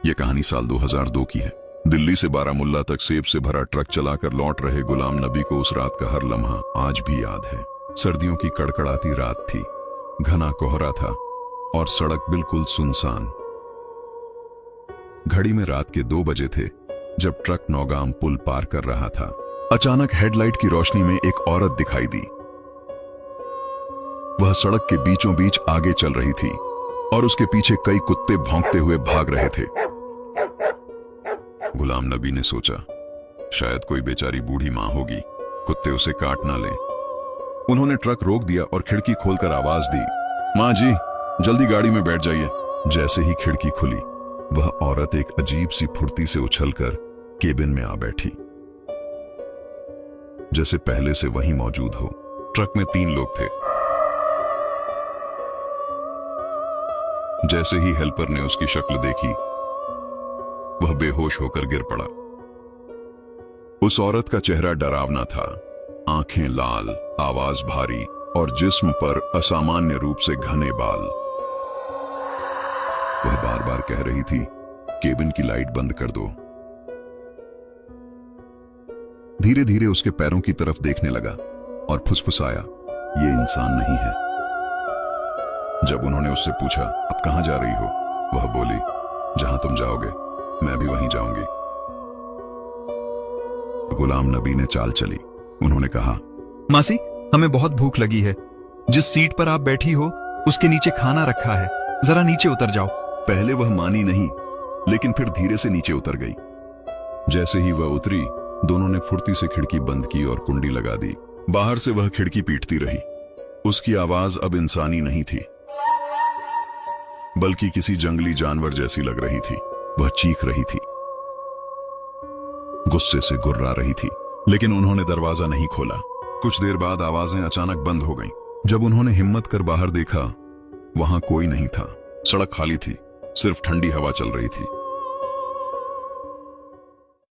यह कहानी साल 2002 की है। दिल्ली से बारामुल्ला तक सेब से भरा ट्रक चलाकर लौट रहे गुलाम नबी को उस रात का हर लम्हा आज भी याद है। सर्दियों की कड़कड़ाती रात थी, घना कोहरा था और सड़क बिल्कुल सुनसान। घड़ी में रात के 2 बजे थे जब ट्रक नौगाम पुल पार कर रहा था। अचानक हेडलाइट की रोशनी में एक औरत दिखाई दी। वह सड़क के बीचों बीच आगे चल रही थी और उसके पीछे कई कुत्ते भौंकते हुए भाग रहे थे। गुलाम नबी ने सोचा, शायद कोई बेचारी बूढ़ी मां होगी, कुत्ते उसे काट ना ले। उन्होंने ट्रक रोक दिया और खिड़की खोलकर आवाज दी, मां जी जल्दी गाड़ी में बैठ जाइए। जैसे ही खिड़की खुली, वह औरत एक अजीब सी फुर्ती से उछलकर केबिन में आ बैठी, जैसे पहले से वहीं मौजूद हो। ट्रक में 3 लोग थे। जैसे ही हेल्पर ने उसकी शक्ल देखी, वह बेहोश होकर गिर पड़ा। उस औरत का चेहरा डरावना था, आंखें लाल, आवाज भारी और जिस्म पर असामान्य रूप से घने बाल। वह बार बार कह रही थी, केबिन की लाइट बंद कर दो। धीरे धीरे उसके पैरों की तरफ देखने लगा और फुसफुसाया, ये इंसान नहीं है। जब उन्होंने उससे पूछा, अब कहां जा रही हो, वह बोली, जहां तुम जाओगे मैं भी वहीं जाऊंगी। गुलाम नबी ने चाल चली। उन्होंने कहा, मासी हमें बहुत भूख लगी है, जिस सीट पर आप बैठी हो उसके नीचे खाना रखा है, जरा नीचे उतर जाओ। पहले वह मानी नहीं, लेकिन फिर धीरे से नीचे उतर गई। जैसे ही वह उतरी, दोनों ने फुर्ती से खिड़की बंद की और कुंडी लगा दी। बाहर से वह खिड़की पीटती रही। उसकी आवाज अब इंसानी नहीं थी, बल्कि किसी जंगली जानवर जैसी लग रही थी। वह चीख रही थी, गुस्से से गुर्रा रही थी, लेकिन उन्होंने दरवाजा नहीं खोला। कुछ देर बाद आवाजें अचानक बंद हो गईं। जब उन्होंने हिम्मत कर बाहर देखा, वहां कोई नहीं था। सड़क खाली थी, सिर्फ ठंडी हवा चल रही थी।